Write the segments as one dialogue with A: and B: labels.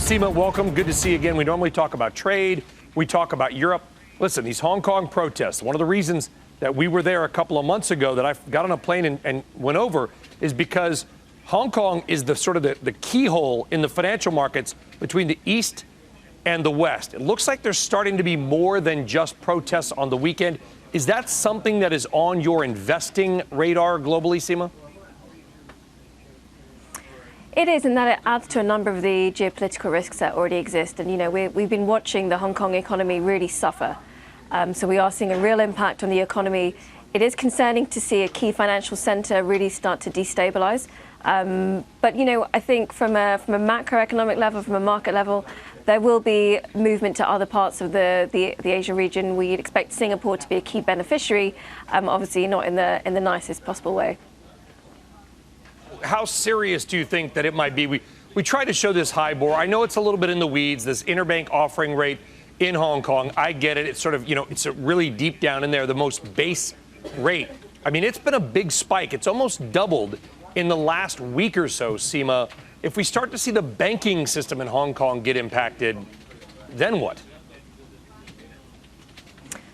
A: Seema, welcome. Good to see you again. We normally talk about trade. We talk about Europe. Listen, these Hong Kong protests, one of the reasons that we were there a couple of months ago that I got on a plane and went over is because Hong Kong is the sort of the keyhole in the financial markets between the East and the West. It looks like there's starting to be more than just protests on the weekend. Is that something that is on your investing radar globally, Seema?
B: It is, and that it adds to a number of the geopolitical risks that already exist. And, you know, we've been watching the Hong Kong economy really suffer. So we are seeing a real impact on the economy. It is concerning to see a key financial center really start to destabilize. But, you know, I think from a macroeconomic level, from a market level, there will be movement to other parts of the Asia region. We'd expect Singapore to be a key beneficiary, obviously not in the nicest possible way.
A: How serious do you think that it might be? We try to show this HIBOR. I know it's a little bit in the weeds, this interbank offering rate in Hong Kong. I get it. It's sort of, you know, it's really deep down in there, the most base rate. I mean, it's been a big spike. It's almost doubled in the last week or so, Seema. If we start to see the banking system in Hong Kong get impacted, then what?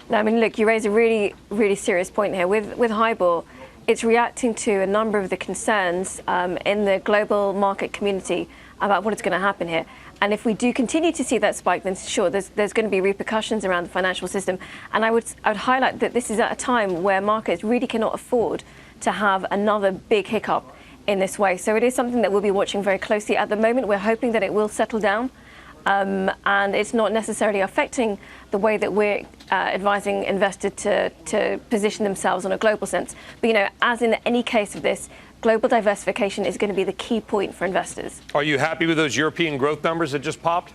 B: No, I mean, look, you raise a really, really serious point here. With HIBOR, it's reacting to a number of the concerns in the global market community about what is going to happen here. And if we do continue to see that spike, then sure, there's going to be repercussions around the financial system. And I would highlight that this is at a time where markets really cannot afford to have another big hiccup in this way. So it is something that we'll be watching very closely. At the moment, we're hoping that it will settle down. And it's not necessarily affecting the way that we're advising investors to position themselves on a global sense. But, you know, as in any case of this, global diversification is going to be the key point for investors.
A: Are you happy with those European growth numbers that just popped?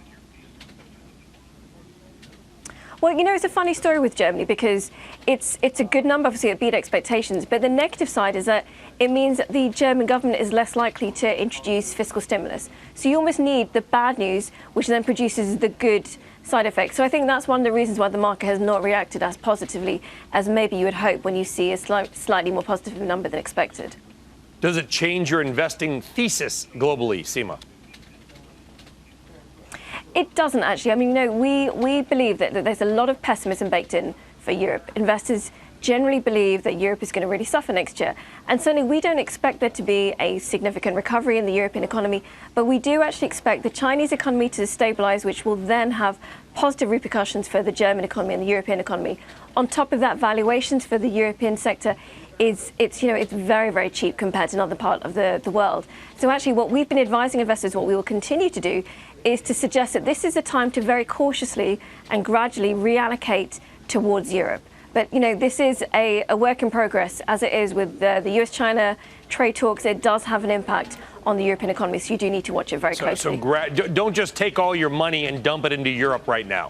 B: Well, you know, it's a funny story with Germany because it's a good number. Obviously, it beat expectations. But the negative side is that it means that the German government is less likely to introduce fiscal stimulus. So you almost need the bad news, which then produces the good side effects. So I think that's one of the reasons why the market has not reacted as positively as maybe you would hope when you see a slightly more positive number than expected.
A: Does it change your investing thesis globally, Seema?
B: It doesn't actually. I mean, no, we believe that there's a lot of pessimism baked in for Europe. Investors generally believe that Europe is going to really suffer next year. And certainly we don't expect there to be a significant recovery in the European economy, but we do actually expect the Chinese economy to stabilize, which will then have positive repercussions for the German economy and the European economy. On top of that, valuations for the European sector it's very, very cheap compared to another part of the world. So actually what we've been advising investors, what we will continue to do, is to suggest that this is a time to very cautiously and gradually reallocate towards Europe. But, you know, this is a work in progress, as it is with the US-China trade talks. It does have an impact on the European economy, so you do need to watch it very closely.
A: So don't just take all your money and dump it into Europe right now.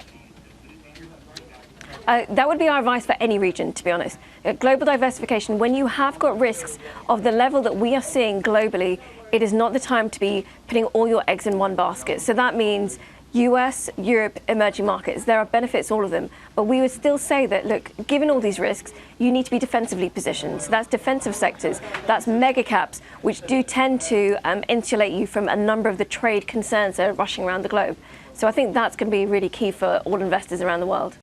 B: That would be our advice for any region, to be honest. Global diversification, when you have got risks of the level that we are seeing globally, it is not the time to be putting all your eggs in one basket. So that means US, Europe, emerging markets. There are benefits, all of them. But we would still say that, look, given all these risks, you need to be defensively positioned. So that's defensive sectors. That's mega caps, which do tend to insulate you from a number of the trade concerns that are rushing around the globe. So I think that's going to be really key for all investors around the world.